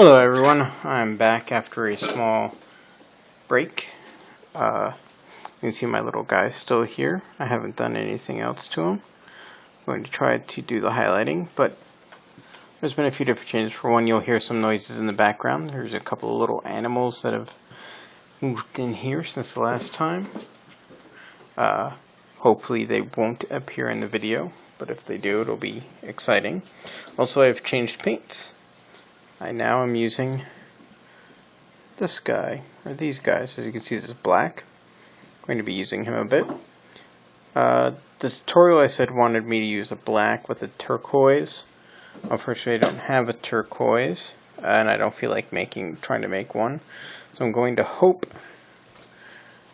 Hello everyone, I'm back after a small break. You can see my little guy still here. I haven't done anything else to him. I'm going to try to do the highlighting, but there's been a few different changes. For one, you'll hear some noises in the background. There's a couple of little animals that have moved in here since the last time. Hopefully they won't appear in the video, but if they do, it'll be exciting. Also, I've changed paints. I now am using this guy, or these guys. As you can see, this is black. I'm going to be using him a bit. The tutorial I said wanted me to use a black with a turquoise. Unfortunately, I don't have a turquoise, and I don't feel like trying to make one. So I'm going to hope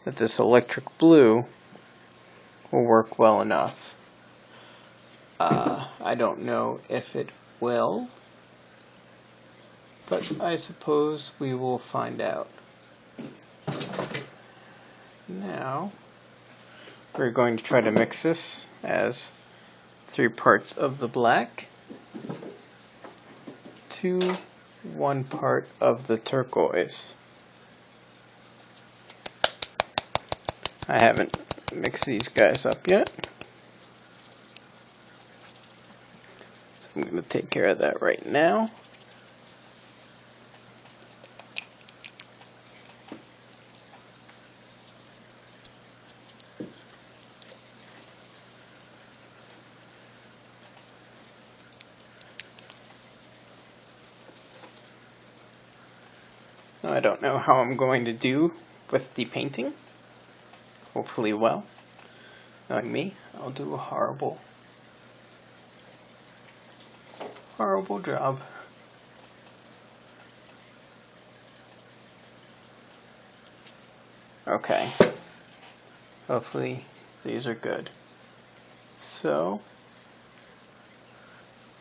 that this electric blue will work well enough. I don't know if it will, but I suppose we will find out. Now, we're going to try to mix this as 3 parts of the black to 1 part of the turquoise. I haven't mixed these guys up yet, so I'm going to take care of that right now. I don't know how I'm going to do with the painting. Hopefully well. Knowing me, I'll do a horrible job. Okay. Hopefully these are good. So,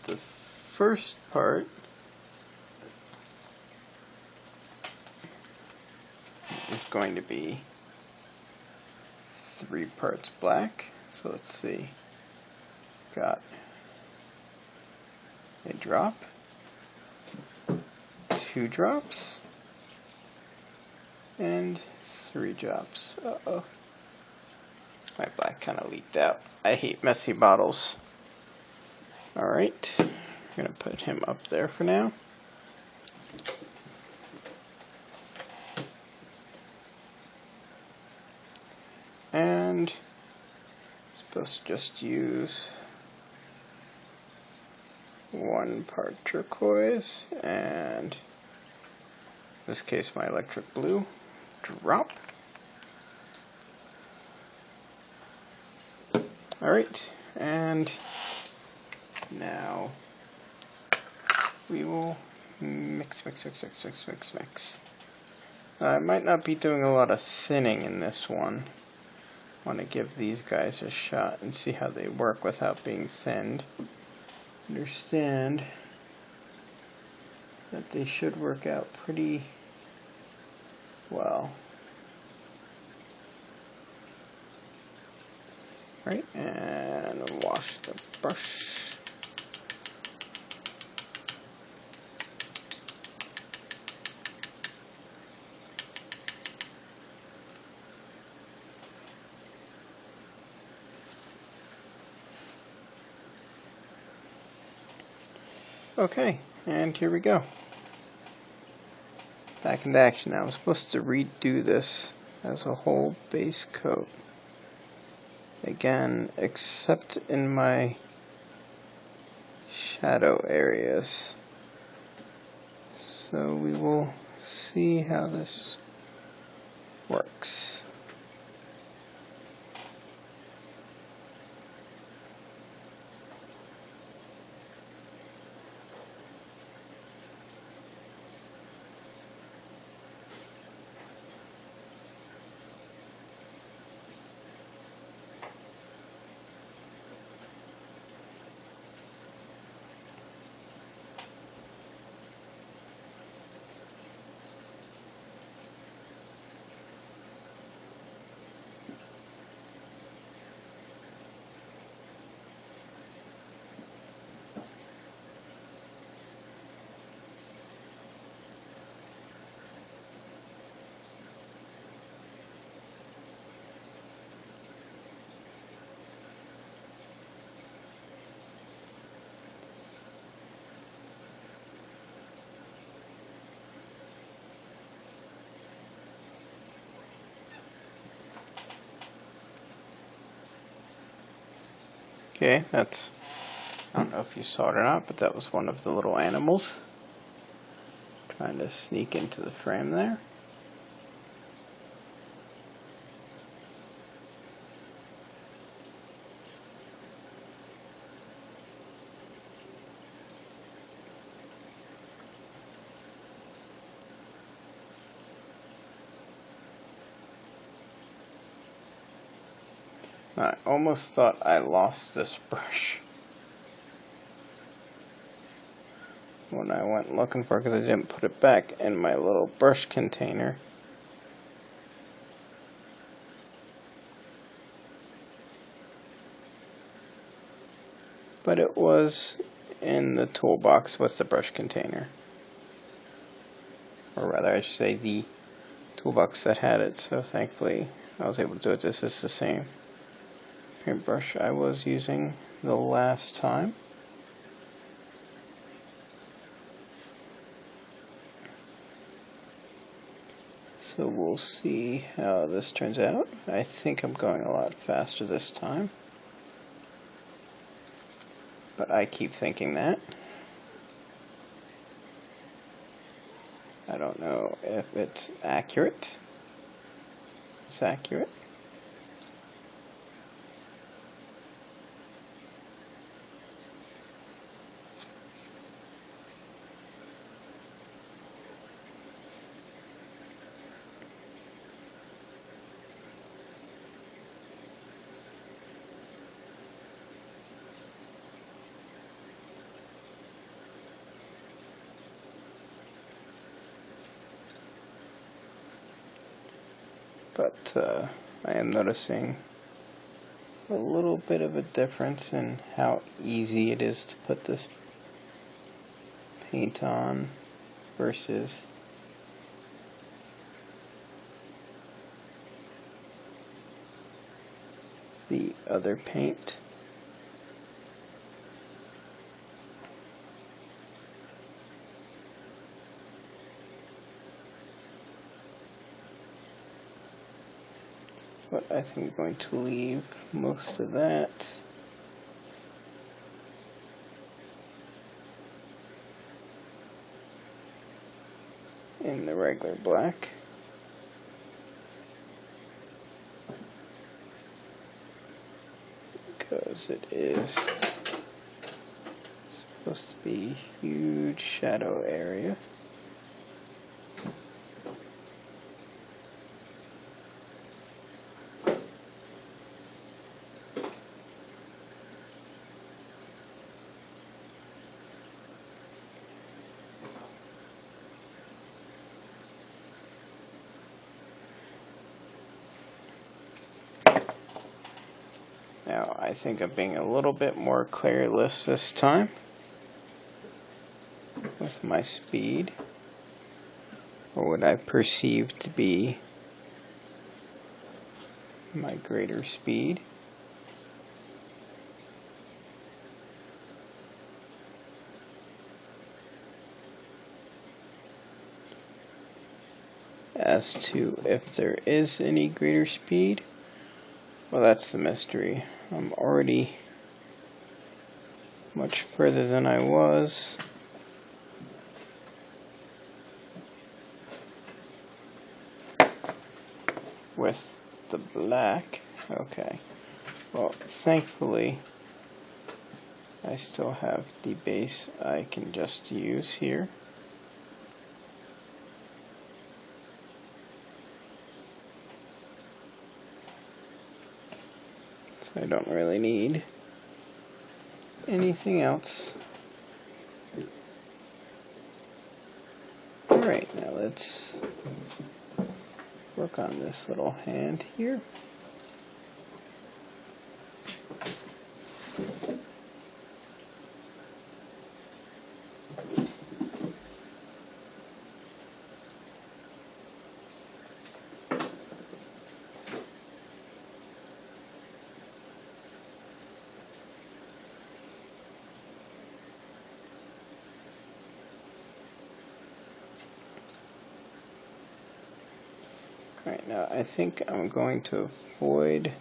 the first part is going to be 3 parts black. So let's see. Got a drop, 2 drops, and 3 drops. Uh-oh. My black kind of leaked out. I hate messy bottles. Alright. I'm going to put him up there for now. And I'm supposed to just use 1 part turquoise and, in this case, my electric blue. Drop. Alright, and now we will mix. I might not be doing a lot of thinning in this one. I want to give these guys a shot and see how they work without being thinned. Understand that they should work out pretty well. Right, and wash the brush. Okay, and here we go. Back into action now. I'm supposed to redo this as a whole base coat. Again, except in my shadow areas. So we will see how this works. Okay, that's, I don't know if you saw it or not, but that was one of the little animals trying to sneak into the frame there. I almost thought I lost this brush when I went looking for it because I didn't put it back in my little brush container. But it was in the toolbox with the brush container. Or rather, I should say the toolbox that had it, so thankfully I was able to do it. This is the same paintbrush I was using the last time. So we'll see how this turns out. I think I'm going a lot faster this time, but I keep thinking that. I don't know if it's accurate. It's accurate. But I am noticing a little bit of a difference in how easy it is to put this paint on versus the other paint. But I think I'm going to leave most of that in the regular black. Because it is supposed to be a huge shadow area. Now I think I'm being a little bit more careless this time with my speed, or what I perceive to be my greater speed. As to if there is any greater speed, well, that's the mystery. I'm already much further than I was. With the black. Okay. Well, thankfully, I still have the base I can just use here. So I don't really need anything else. Alright, now let's work on this little hand here. Alright, now I think I'm going to avoid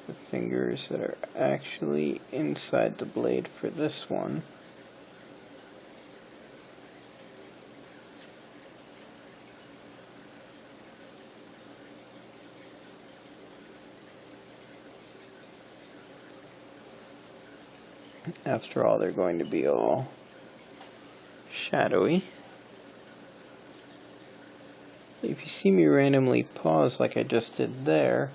the fingers that are actually inside the blade for this one. After all, they're going to be all shadowy. If you see me randomly pause like I just did there,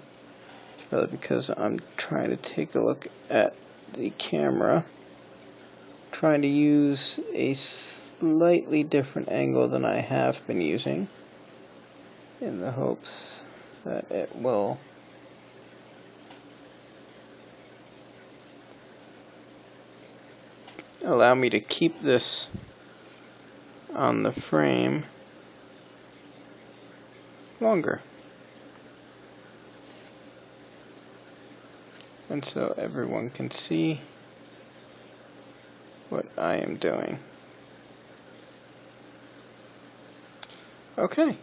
it's probably because I'm trying to take a look at the camera, trying to use a slightly different angle than I have been using, in the hopes that it will allow me to keep this on the frame longer. And so everyone can see what I am doing. Okay.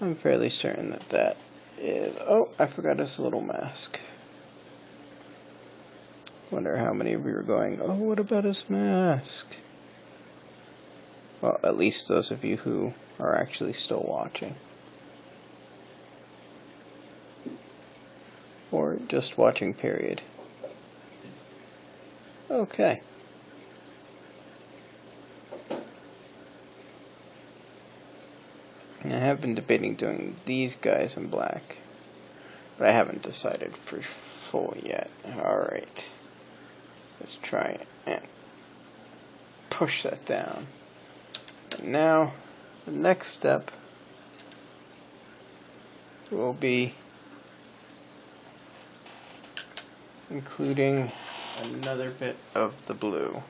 I'm fairly certain that that is... Oh, I forgot his little mask. Wonder how many of you are going, oh, what about his mask? Well, at least those of you who are actually still watching. Or just watching, period. Okay. I have been debating doing these guys in black, but I haven't decided for full yet. Alright. Let's try and push that down. And now, the next step will be including another bit of the blue.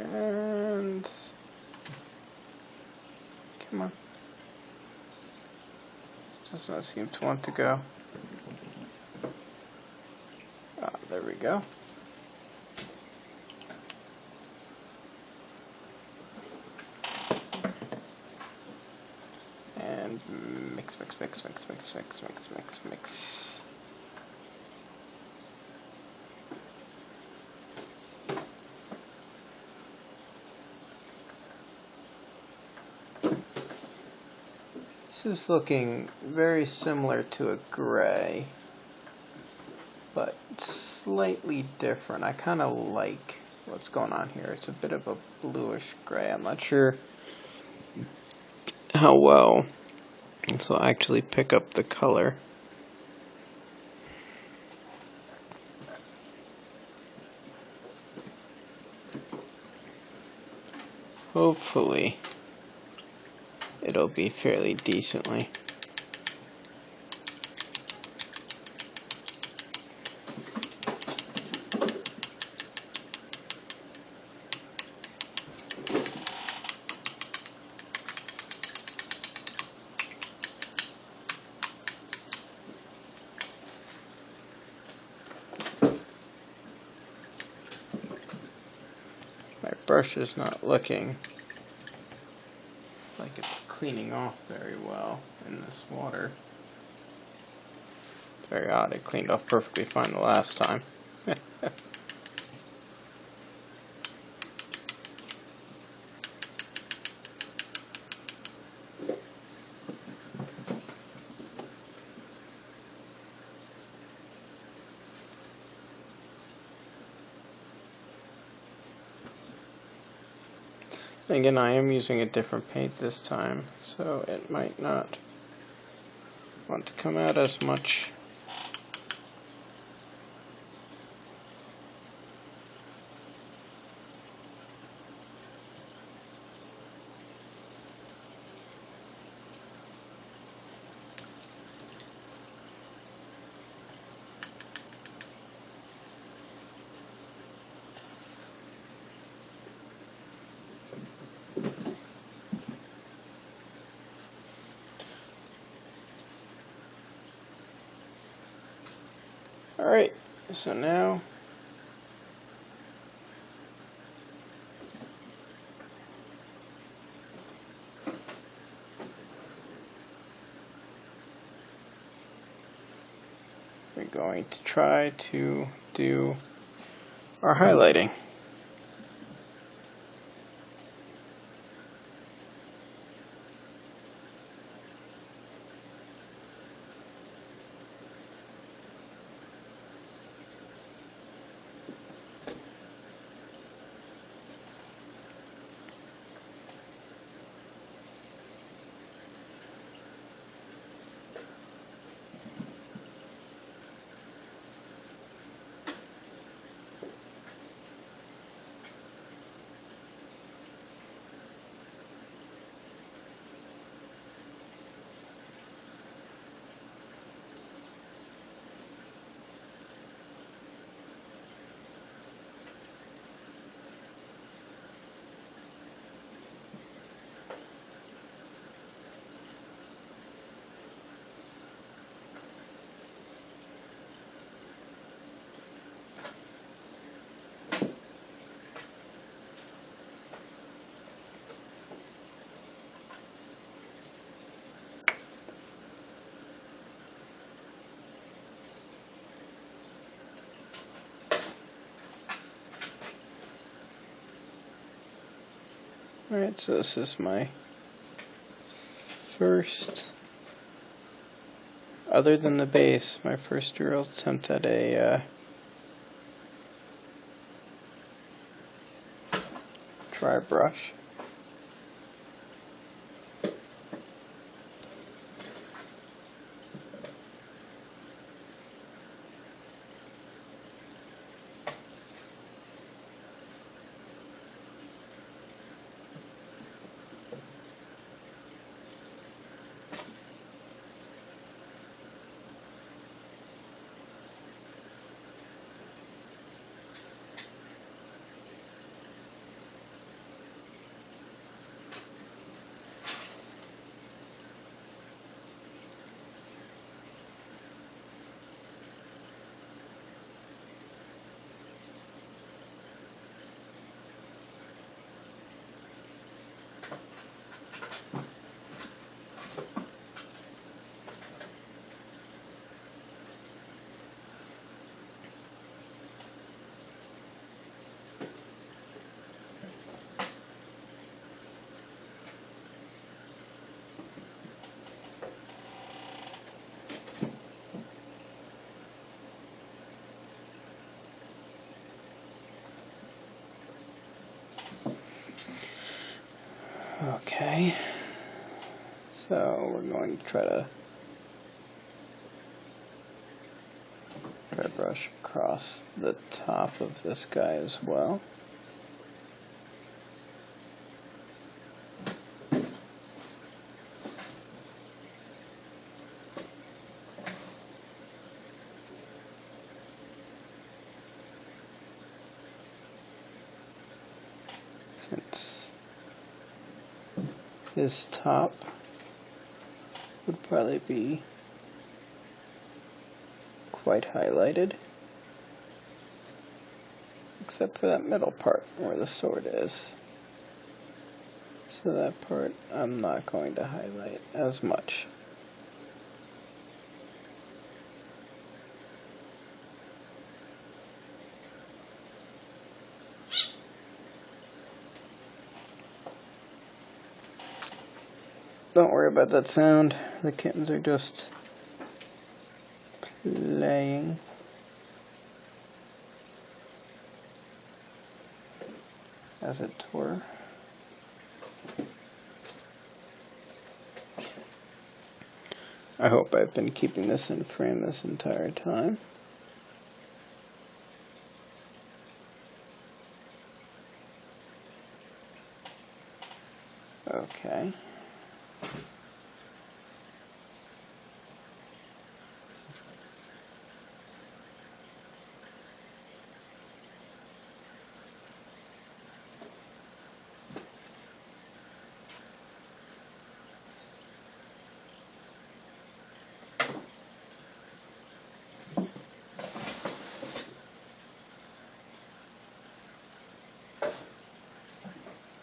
And come on. Does not seem to want to go. Ah, there we go. And mix, mix, mix, mix, mix, mix, mix, mix, mix. This is looking very similar to a gray, but slightly different. I kind of like what's going on here. It's a bit of a bluish gray. I'm not sure how well this will actually pick up the color. Hopefully it'll be fairly decently. My brush is not looking like it's cleaning off very well in this water. It's very odd, it cleaned off perfectly fine the last time. Again, I am using a different paint this time, so it might not want to come out as much. Alright, so now going to try to do our highlighting. Alright, so this is my first, other than the base, my first real attempt at a dry brush. Okay, so we're going to try to brush across the top of this guy as well. Since his top would probably be quite highlighted, except for that middle part where the sword is. So that part I'm not going to highlight as much. Don't worry about that sound. The kittens are just playing. As it were. I hope I've been keeping this in frame this entire time. Okay.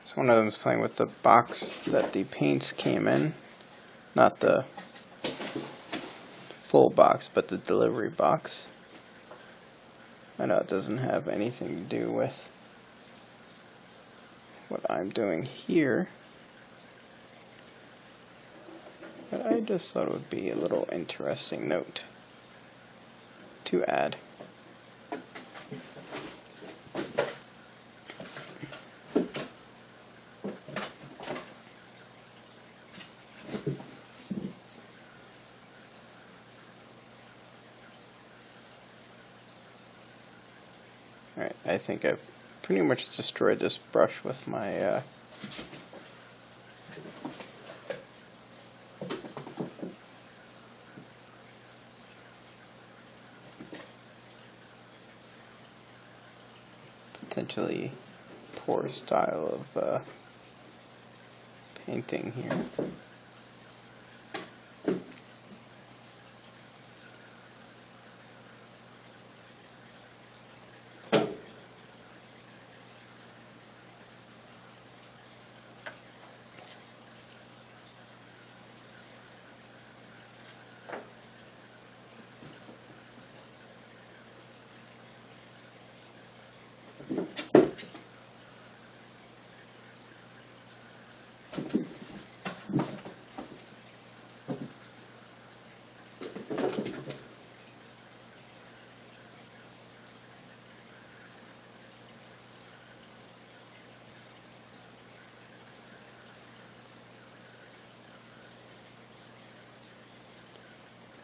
So one of them is playing with the box that the paints came in, not the full full box, but the delivery box. I know it doesn't have anything to do with what I'm doing here, but I just thought it would be a little interesting note to add. Alright, I think I've pretty much destroyed this brush with my potentially poor style of painting here.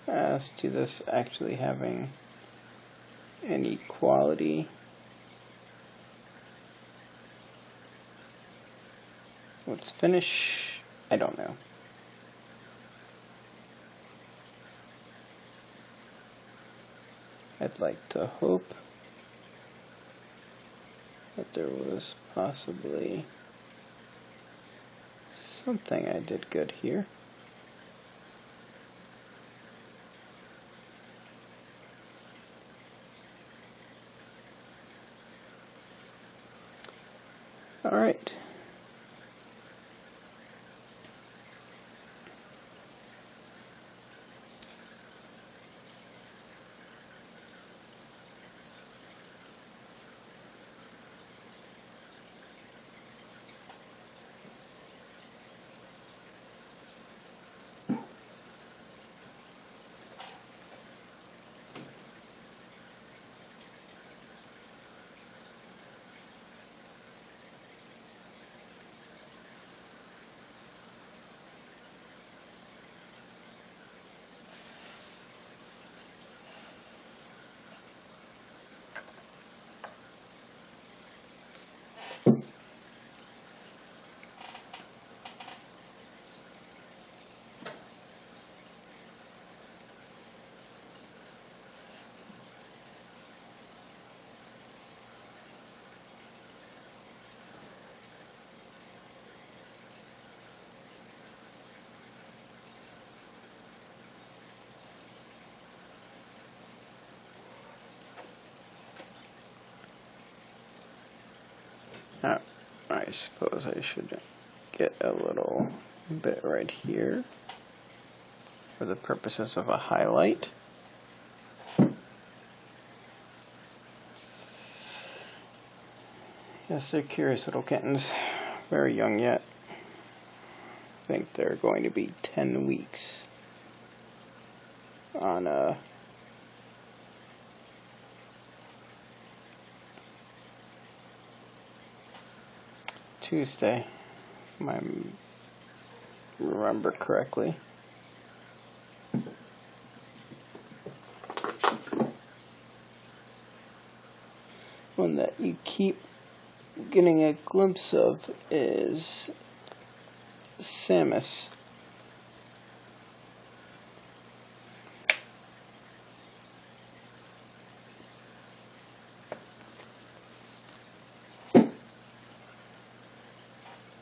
As to this actually having any quality, let's finish. I don't know. I'd like to hope that there was possibly something I did good here. All right. Now, I suppose I should get a little bit right here for the purposes of a highlight. Yes, they're curious little kittens. Very young yet. I think they're going to be 10 weeks on Tuesday, if I remember correctly. One that you keep getting a glimpse of is Samus.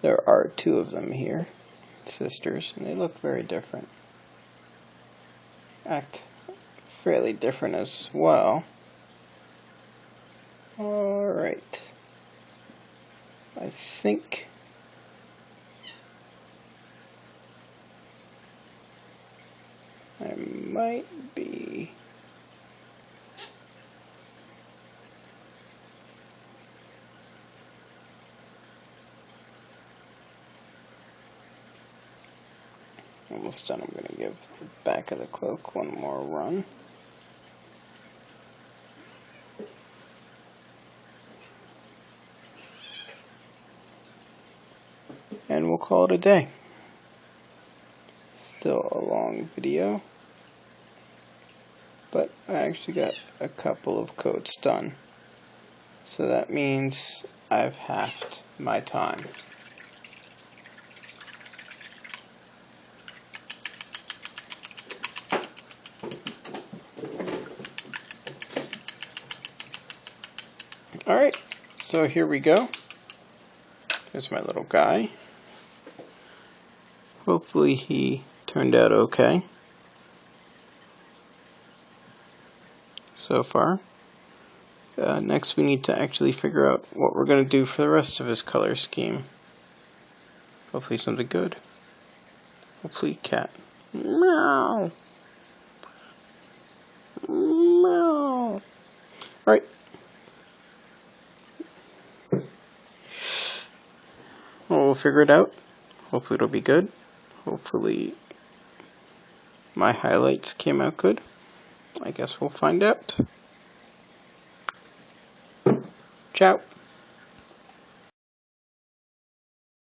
There are two of them here, sisters, and they look very different. Act fairly different as well. Alright. I think I might be almost done. I'm going to give the back of the cloak one more run. And we'll call it a day. Still a long video, but I actually got a couple of coats done. So that means I've halved my time. Alright, so here we go. Here's my little guy. Hopefully he turned out okay so far. Next we need to actually figure out what we're going to do for the rest of his color scheme. Hopefully something good. Hopefully cat. Meow. Meow. Alright. Well, we'll figure it out. Hopefully it'll be good. Hopefully my highlights came out good. I guess we'll find out. Ciao.